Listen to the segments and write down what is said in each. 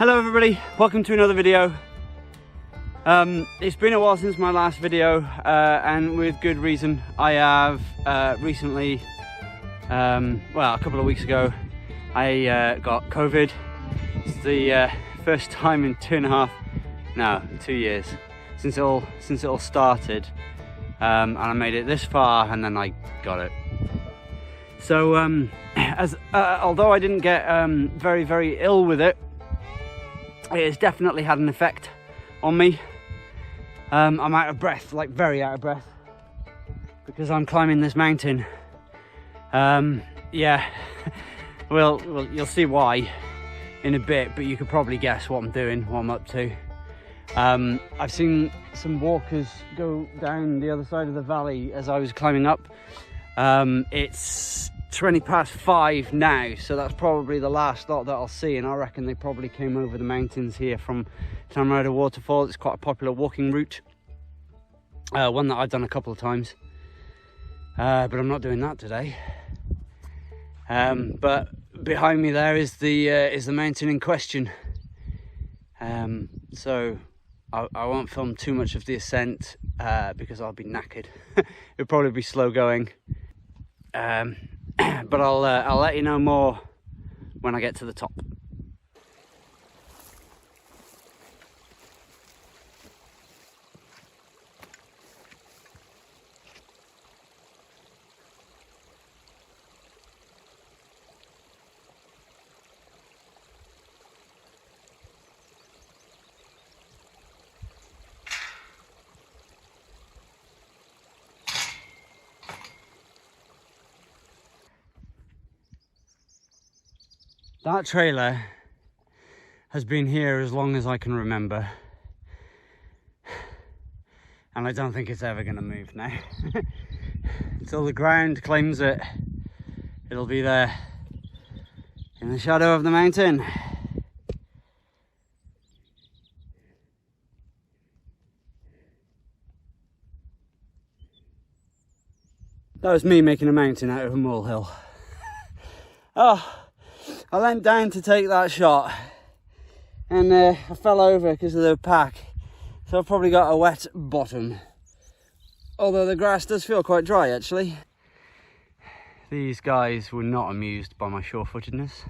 Hello everybody, welcome to another video. It's been a while since my last video, and with good reason. I have recently, well, a couple of weeks ago, I got COVID. It's the first time in 2 years since it all started, and I made it this far, and then I got it. So, although I didn't get very ill with it, it has definitely had an effect on me. I'm out of breath, like very out of breath, because I'm climbing this mountain. Yeah, well, you'll see why in a bit, but you could probably guess what I'm doing, what I'm up to. I've seen some walkers go down the other side of the valley as I was climbing up. It's 5:20 now, so that's probably the last lot that I'll see, and I reckon they probably came over the mountains here from Tamarindo Waterfall. It's quite a popular walking route, one that I've done a couple of times, but I'm not doing that today. But behind me there is the mountain in question, so I won't film too much of the ascent because I'll be knackered. It'll probably be slow going. But I'll let you know more when I get to the top. That trailer has been here as long as I can remember, and I don't think it's ever going to move now. Until the ground claims it, it'll be there in the shadow of the mountain. That was me making a mountain out of a molehill. Oh, I leant down to take that shot, and I fell over because of the pack, so I've probably got a wet bottom, although the grass does feel quite dry actually. These guys were not amused by my sure-footedness,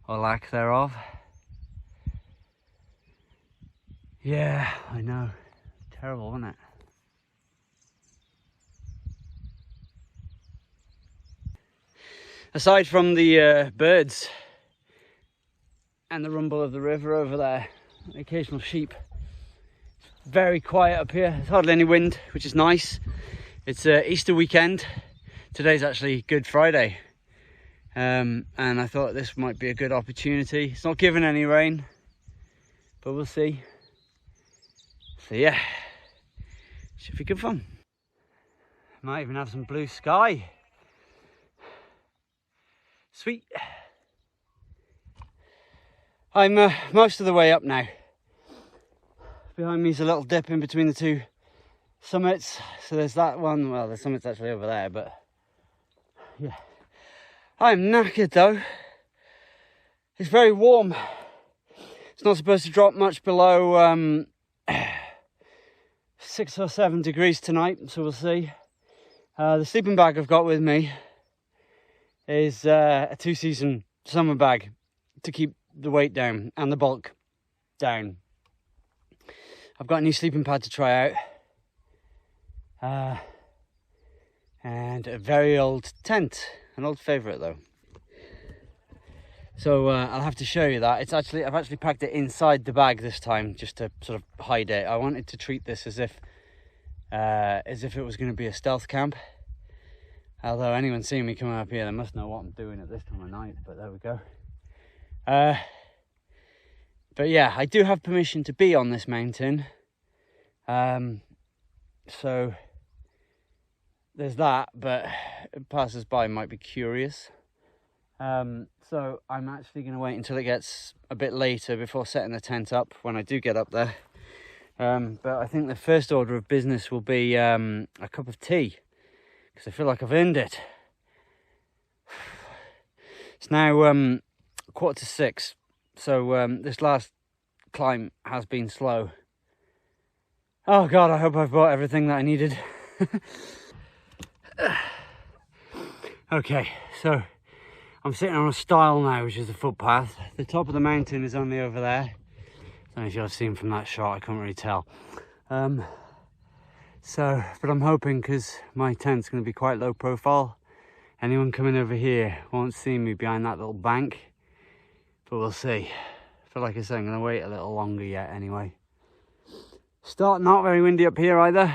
or lack thereof. Yeah, I know, terrible, wasn't it? Aside from the birds and the rumble of the river over there, the occasional sheep, it's very quiet up here. There's hardly any wind, which is nice. It's Easter weekend. Today's actually Good Friday, and I thought this might be a good opportunity. It's not giving any rain, but we'll see. So yeah, should be good fun. Might even have some blue sky. Sweet. I'm most of the way up now. Behind me is a little dip in between the two summits. So there's that one. Well, the summit's actually over there, but yeah. I'm knackered though. It's very warm. It's not supposed to drop much below 6 or 7 degrees tonight, so we'll see. The sleeping bag I've got with me is a 2-season summer bag to keep the weight down and the bulk down. I've got a new sleeping pad to try out, and a very old tent, an old favourite though. So I'll have to show you that. I've actually packed it inside the bag this time, just to sort of hide it. I wanted to treat this as if it was going to be a stealth camp. Although anyone seeing me coming up here, they must know what I'm doing at this time of night, but there we go. But yeah, I do have permission to be on this mountain. So there's that, but passers-by might be curious. So I'm actually going to wait until it gets a bit later before setting the tent up when I do get up there. But I think the first order of business will be a cup of tea, because I feel like I've earned it. It's now 5:45. So this last climb has been slow. Oh God, I hope I've bought everything that I needed. Okay, so I'm sitting on a stile now, which is a footpath. The top of the mountain is only over there. I don't know if you've seen from that shot, I can't really tell. But I'm hoping, because my tent's going to be quite low profile, anyone coming over here won't see me behind that little bank. But we'll see. But like I said, I'm going to wait a little longer yet anyway. Not very windy up here either.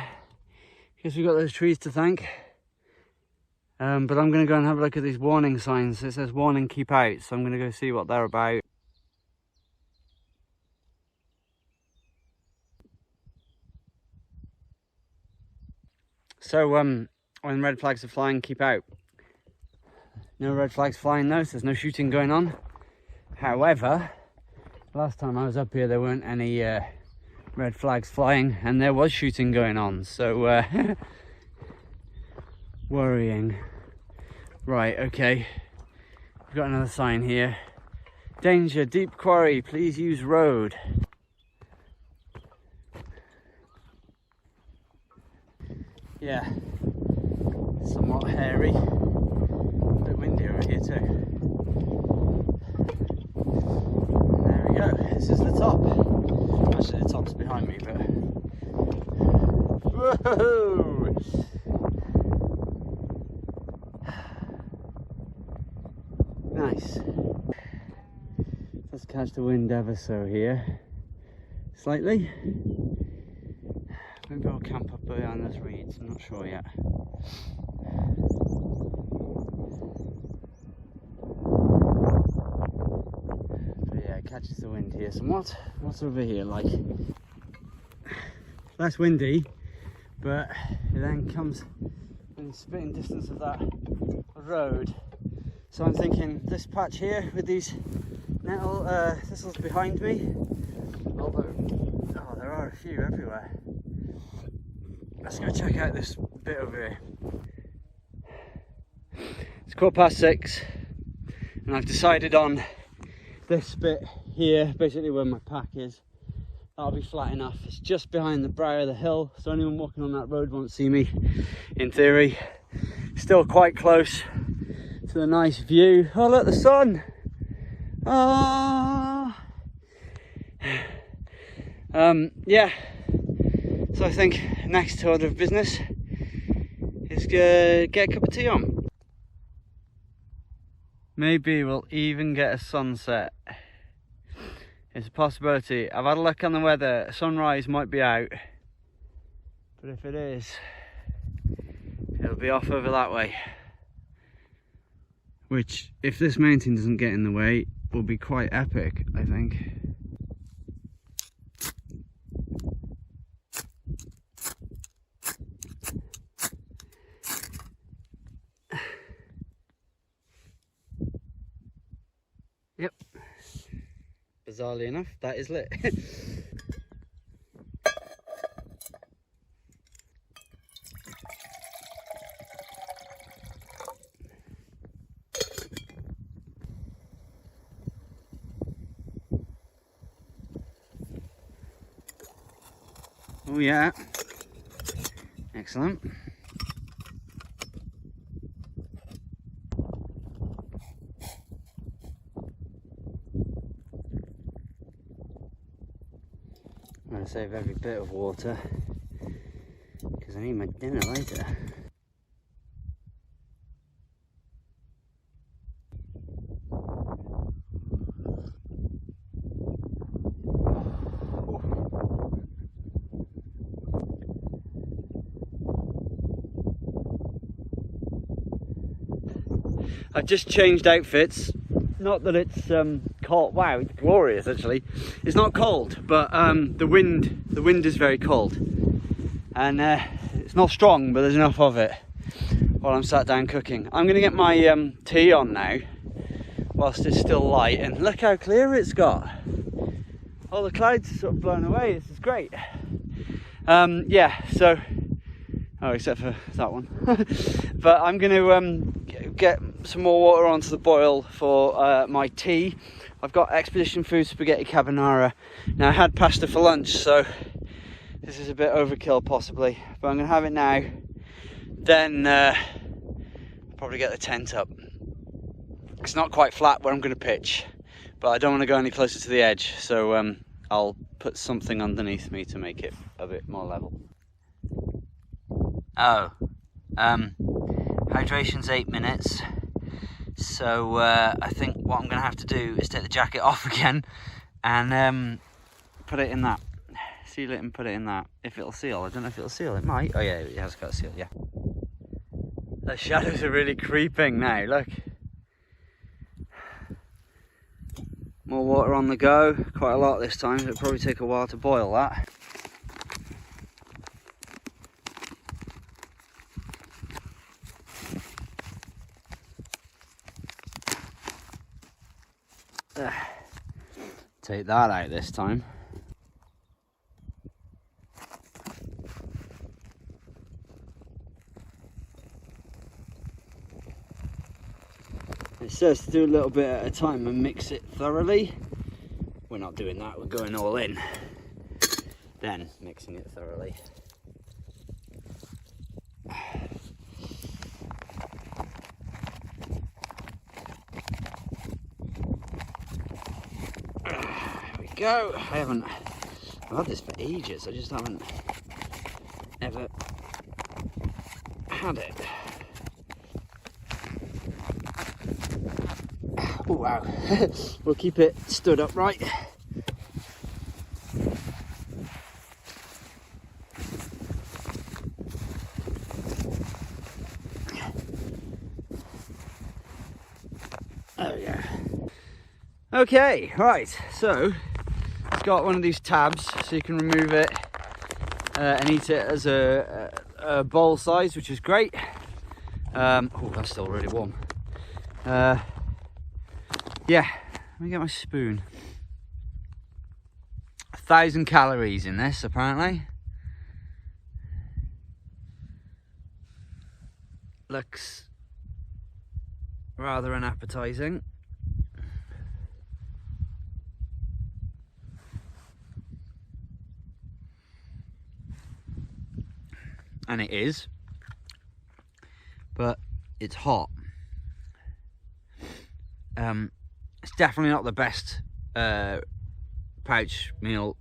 Guess we've got those trees to thank. But I'm going to go and have a look at these warning signs. It says warning, keep out. So I'm going to go see what they're about. So when red flags are flying, keep out. No red flags flying though, so there's no shooting going on. However, last time I was up here there weren't any red flags flying and there was shooting going on, so worrying. Right, okay, we've got another sign here. Danger, deep quarry, please use road. Yeah, somewhat hairy, a bit windy over here too. There we go, this is the top. Actually the top's behind me, but whoa! Nice. Let's catch the wind ever so here, slightly. Maybe I'll camp up behind those reeds, I'm not sure yet. But yeah, it catches the wind here somewhat. What's over here like? Less windy, but it then comes in spitting distance of that road. So I'm thinking this patch here with these nettle thistles behind me, although there are a few everywhere. Let's go check out this bit over here. It's 6:15 and I've decided on this bit here, basically where my pack is. That'll be flat enough. It's just behind the brow of the hill, so anyone walking on that road won't see me, in theory. Still quite close to the nice view. Oh look, the sun! Ah! Yeah. So I think next order of business is get a cup of tea on. Maybe we'll even get a sunset. It's a possibility. I've had a look on the weather. Sunrise might be out, but if it is, it'll be off over that way. Which, if this mountain doesn't get in the way, will be quite epic, I think. Yep. Bizarrely enough, that is lit. Oh yeah. Excellent. I'm going to save every bit of water because I need my dinner later. I've just changed outfits. Not that it's cold. Wow, it's glorious actually. It's not cold, but the wind is very cold, and it's not strong, but there's enough of it while I'm sat down cooking. I'm gonna get my tea on now whilst it's still light, and look how clear it's got. All the clouds are sort of blown away. This is great. Yeah, so except for that one. But I'm going to get some more water onto the boil for my tea, I've got Expedition Food Spaghetti Carbonara. Now I had pasta for lunch, so this is a bit overkill possibly, but I'm gonna have it now. Then probably get the tent up. It's not quite flat where I'm gonna pitch, but I don't want to go any closer to the edge, so I'll put something underneath me to make it a bit more level. Oh, hydration's 8 minutes. So I think what I'm going to have to do is take the jacket off again and put it in that. Seal it and put it in that. If it'll seal. I don't know if it'll seal. It might. Oh yeah, it has got a seal, yeah. The shadows are really creeping now, look. More water on the go. Quite a lot this time. It'll probably take a while to boil that. Take that out this time. It says to do a little bit at a time and mix it thoroughly. We're not doing that, we're going all in. Then mixing it thoroughly. Go. I've had this for ages, I just haven't ever had it. Oh wow. We'll keep it stood upright. Oh yeah. Okay, right, so it's got one of these tabs so you can remove it and eat it as a bowl size, which is great. Oh, that's still really warm. Yeah, let me get my spoon. 1,000 calories in this, apparently. Looks rather unappetizing. And it is, but it's hot. It's definitely not the best pouch meal.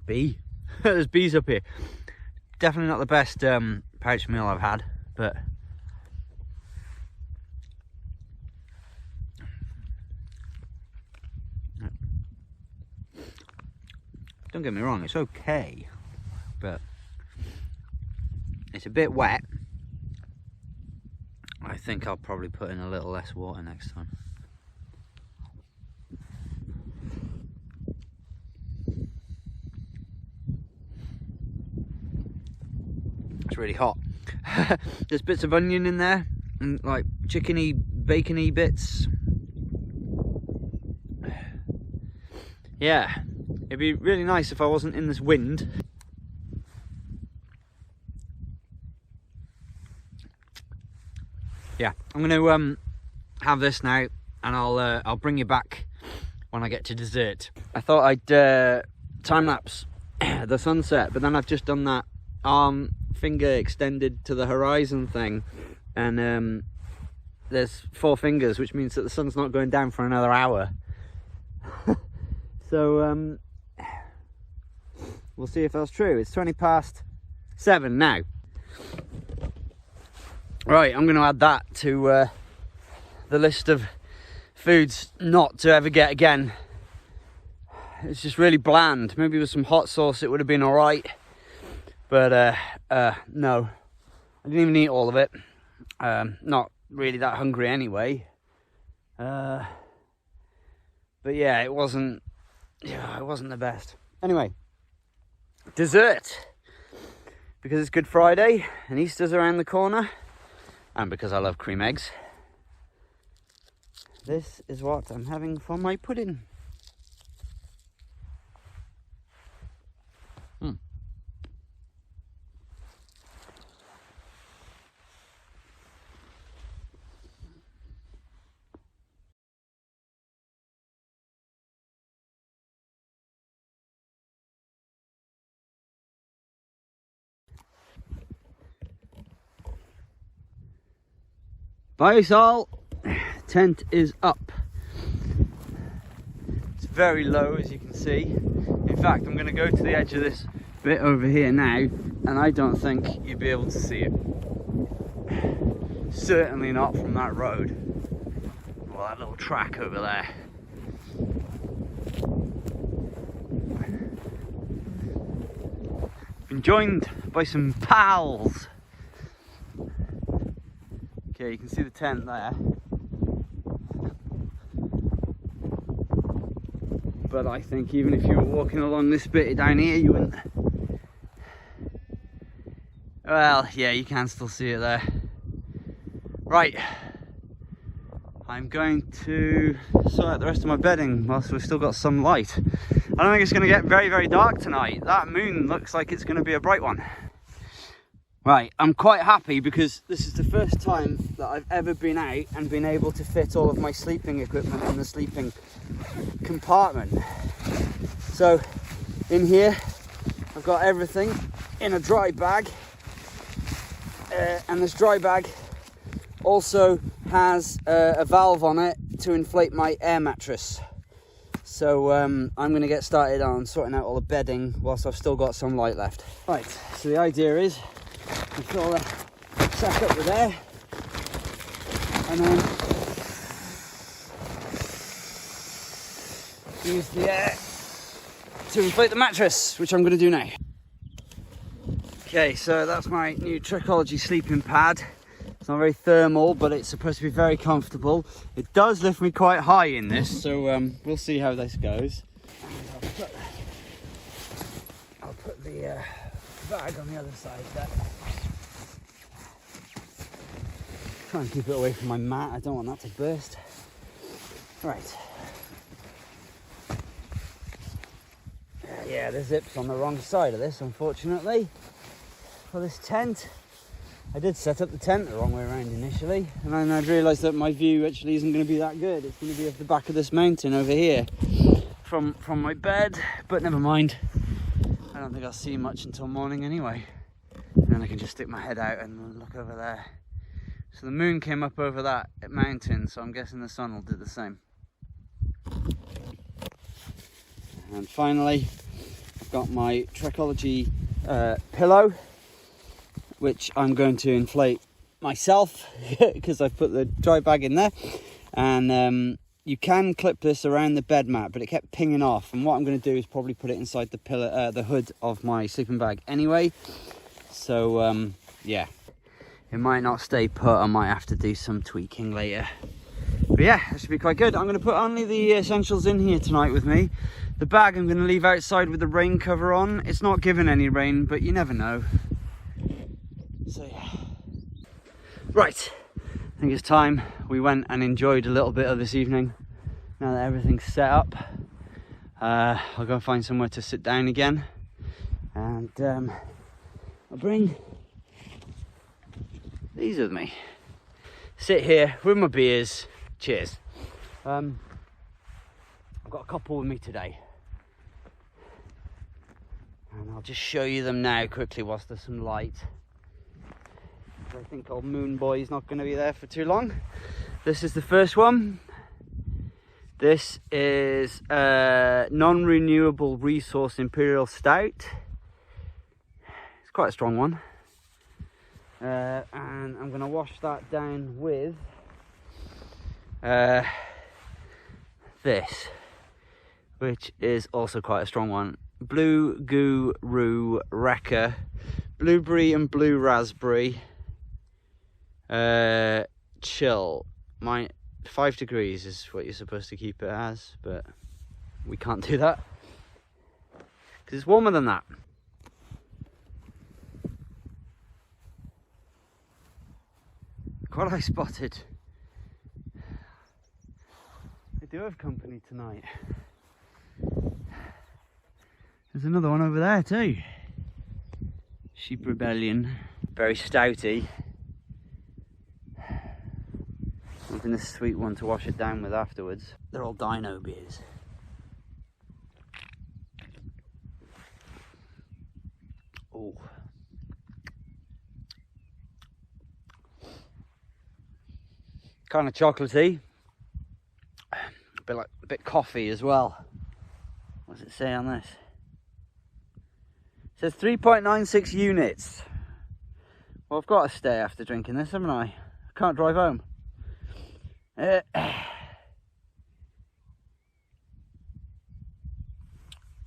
Bee? There's bees up here. Definitely not the best pouch meal I've had, but don't get me wrong, it's okay, but it's a bit wet. I think I'll probably put in a little less water next time. It's really hot. There's bits of onion in there and like chickeny, bacony bits. Yeah, it'd be really nice if I wasn't in this wind. Yeah, I'm going to have this now, and I'll bring you back when I get to dessert. I thought I'd time lapse the sunset, but then I've just done that arm finger extended to the horizon thing, and there's 4 fingers, which means that the sun's not going down for another hour. So we'll see if that's true. It's 7:20 now. Right, I'm going to add that to the list of foods not to ever get again. It's just really bland. Maybe with some hot sauce it would have been alright. But no, I didn't even eat all of it. Not really that hungry anyway. But yeah, it wasn't the best. Anyway, dessert. Because it's Good Friday and Easter's around the corner. And because I love cream eggs, this is what I'm having for my pudding. Bye Sol, tent is up. It's very low, as you can see. In fact, I'm going to go to the edge of this bit over here now, and I don't think you'd be able to see it. Certainly not from that road. Well, that little track over there. Been joined by some pals. Okay, you can see the tent there. But I think even if you were walking along this bit down here, you wouldn't. Well, yeah, you can still see it there. Right, I'm going to sort out the rest of my bedding whilst we've still got some light. I don't think it's going to get very, very dark tonight. That moon looks like it's going to be a bright one. Right, I'm quite happy because this is the first time that I've ever been out and been able to fit all of my sleeping equipment in the sleeping compartment. So in here I've got everything in a dry bag, and this dry bag also has a valve on it to inflate my air mattress. So I'm going to get started on sorting out all the bedding whilst I've still got some light left. Right, so the idea is we put all that sack up with air, and then use the air to inflate the mattress, which I'm going to do now. Okay, so that's my new Trekology sleeping pad. It's not very thermal, but it's supposed to be very comfortable. It does lift me quite high in this, so we'll see how this goes. And I'll put the bag on the other side there. Try and keep it away from my mat. I don't want that to burst. Right. Yeah, the zip's on the wrong side of this, unfortunately, for this tent. I did set up the tent the wrong way around initially, and then I realised that my view actually isn't going to be that good. It's going to be off the back of this mountain over here from my bed, but never mind. I don't think I'll see much until morning anyway. And then I can just stick my head out and look over there. So the moon came up over that mountain, so I'm guessing the sun will do the same. And finally, I've got my Trekology pillow, which I'm going to inflate myself because I've put the dry bag in there. And you can clip this around the bed mat, but it kept pinging off. And what I'm going to do is probably put it inside the hood of my sleeping bag anyway. So yeah, it might not stay put. I might have to do some tweaking later. But yeah, that should be quite good. I'm going to put only the essentials in here tonight with me. The bag I'm going to leave outside with the rain cover on. It's not given any rain, but you never know. So yeah. Right, I think it's time we went and enjoyed a little bit of this evening. Now that everything's set up, I'll go find somewhere to sit down again. And I'll bring these with me. Sit here with my beers. Cheers. I've got a couple with me today. And I'll just show you them now quickly whilst there's some light. I think old Moon Boy is not going to be there for too long. This is the first one. This is a non-renewable resource Imperial Stout. It's quite a strong one. And I'm going to wash that down with this, which is also quite a strong one. Blue Guru Wrecker, blueberry and blue raspberry. Chill. 5 degrees is what you're supposed to keep it as, but we can't do that because it's warmer than that. What I spotted. They do have company tonight. There's another one over there too. Sheep Rebellion. Very stouty. Something a sweet one to wash it down with afterwards. They're all dino beers. Oh. kind of chocolatey, a bit coffee as well. What does it say on this? It says 3.96 units. Well, I've got to stay after drinking this, haven't I? I can't drive home.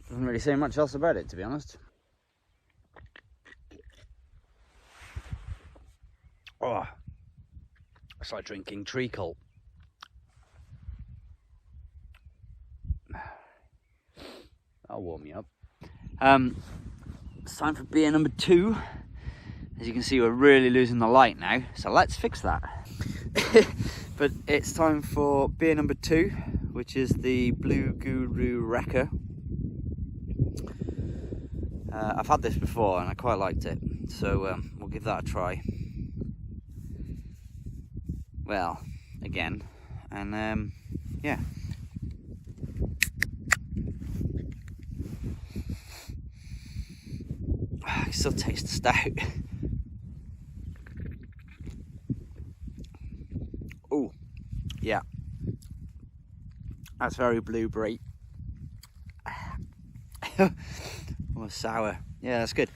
Doesn't really say much else about it, to be honest. Oh, it's like drinking treacle. That'll warm me up. It's time for beer number 2. As you can see, we're really losing the light now, so let's fix that. But it's time for beer number 2, which is the Blue Guru Wrecker. I've had this before and I quite liked it, so we'll give that a try. Well, again, and yeah. I can still taste the stout. Oh, yeah. That's very blueberry. Oh, sour. Yeah, that's good.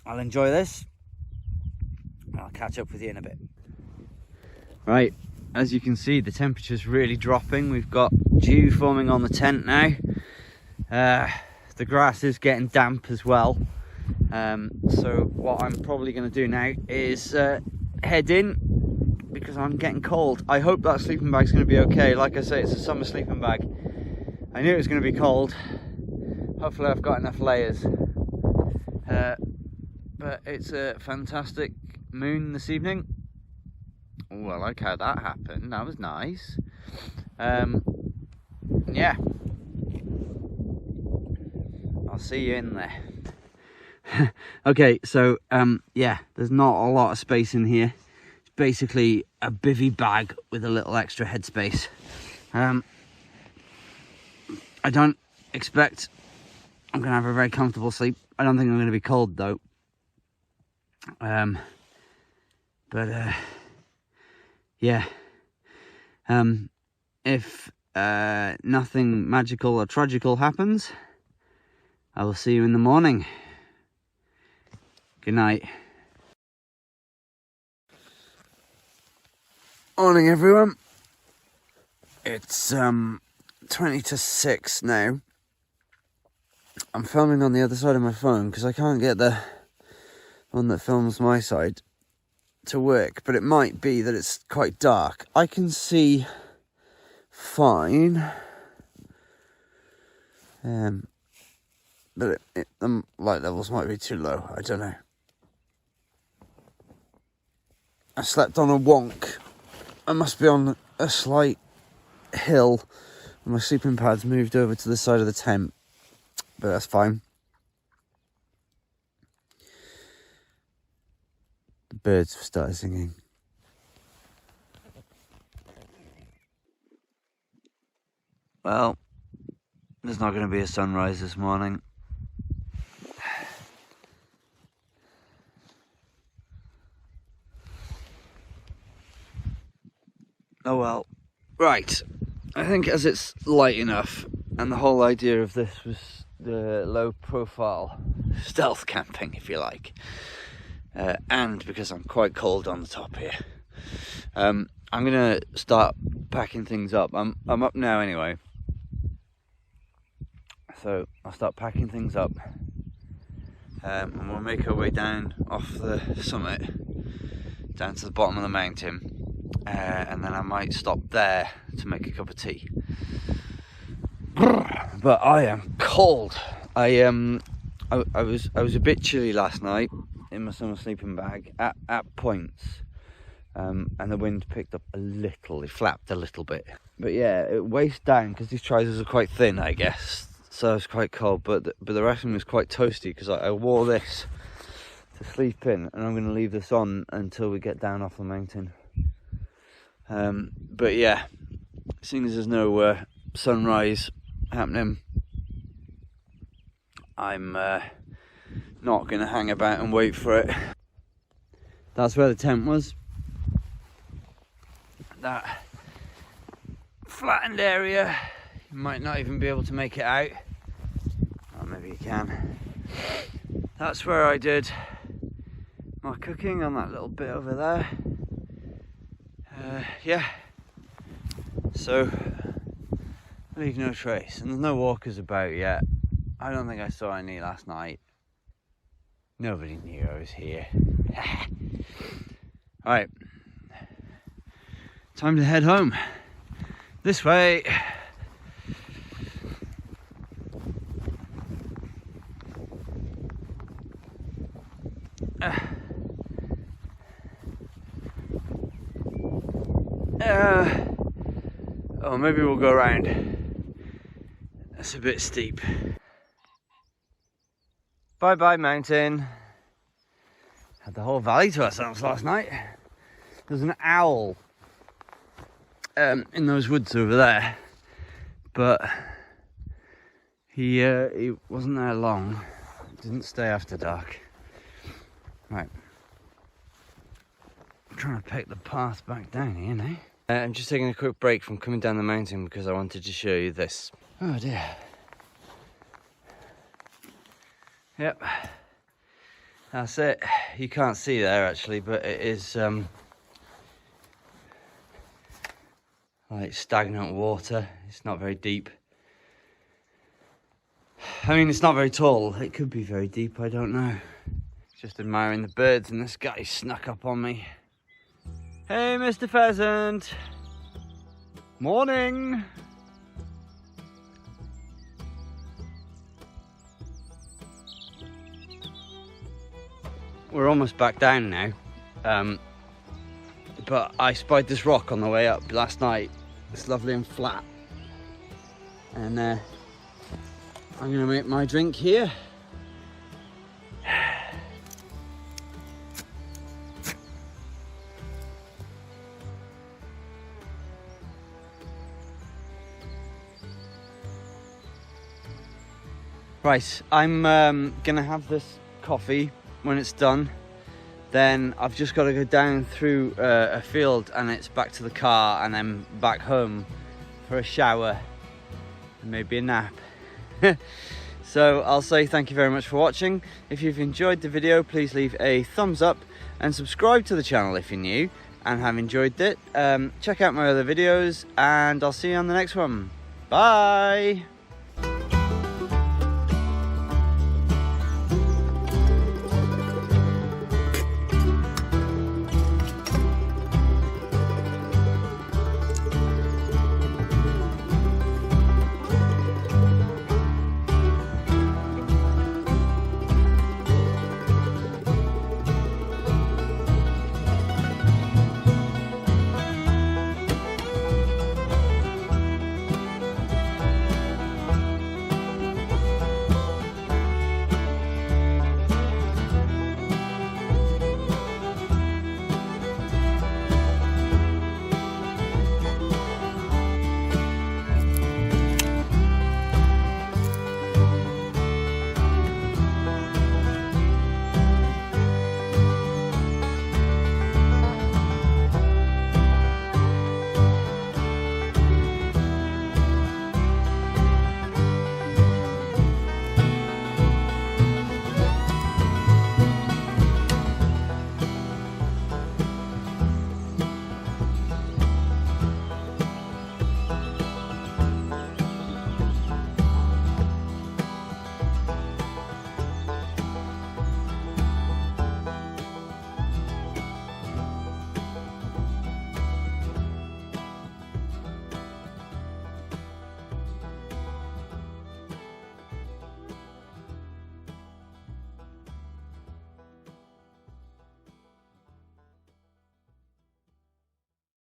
I'll enjoy this. I'll catch up with you in a bit. Right, as you can see, the temperature's really dropping. We've got dew forming on the tent now. The grass is getting damp as well. So what I'm probably going to do now is head in, because I'm getting cold. I hope that sleeping bag's going to be okay. Like I say, it's a summer sleeping bag. I knew it was going to be cold. Hopefully I've got enough layers. But it's a fantastic moon this evening. Oh, I like how that happened. That was nice. Yeah. I'll see you in there. Okay, so yeah, there's not a lot of space in here. It's basically a bivvy bag with a little extra headspace. I don't expect I'm gonna have a very comfortable sleep. I don't think I'm gonna be cold though. Yeah. If nothing magical or tragical happens, I will see you in the morning. Good night. Morning, everyone. It's 20 to 6 now. I'm filming on the other side of my phone because I can't get the one that films my side to work, but it might be that it's quite dark. I can see fine, but the light levels might be too low. I don't know. I slept on a wonk. I must be on a slight hill, and my sleeping pad's moved over to the side of the tent, but that's fine. The birds have started singing. Well, there's not going to be a sunrise this morning. Oh well. Right, I think as it's light enough, and the whole idea of this was the low profile stealth camping, if you like, and because I'm quite cold on the top here, I'm gonna start packing things up. I'm up now anyway, so I'll start packing things up, and we'll make our way down off the summit down to the bottom of the mountain. And then I might stop there to make a cup of tea. But I am cold. I was a bit chilly last night in my summer sleeping bag at points, and the wind picked up a little. It flapped a little bit. But yeah, waist down, because these trousers are quite thin, I guess. So it's quite cold. But the rest of them is quite toasty, because I wore this to sleep in, and I'm going to leave this on until we get down off the mountain. But yeah, seeing as there's no sunrise happening, I'm not going to hang about and wait for it. That's where the tent was. That flattened area, you might not even be able to make it out. Or maybe you can. That's where I did my cooking, on that little bit over there. Yeah. So, leave no trace. And there's no walkers about yet. I don't think I saw any last night. Nobody knew I was here. Alright. Time to head home. This way. Oh, maybe we'll go around. That's a bit steep. Bye bye, mountain. Had the whole valley to ourselves last night. There's an owl in those woods over there, but he wasn't there long. Didn't stay after dark. Right. I'm trying to pick the path back down here now. I'm just taking a quick break from coming down the mountain because I wanted to show you this. Oh dear. Yep. That's it. You can't see there actually, but it is like stagnant water. It's not very deep. I mean, it's not very tall. It could be very deep, I don't know. Just admiring the birds, and this guy snuck up on me. Hey, Mr. Pheasant. Morning. We're almost back down now. But I spied this rock on the way up last night. It's lovely and flat. And I'm gonna make my drink here. Right, I'm gonna have this coffee when it's done. Then I've just got to go down through a field and it's back to the car and then back home for a shower and maybe a nap. So I'll say thank you very much for watching. If you've enjoyed the video, please leave a thumbs up and subscribe to the channel if you're new and have enjoyed it. Check out my other videos and I'll see you on the next one. Bye!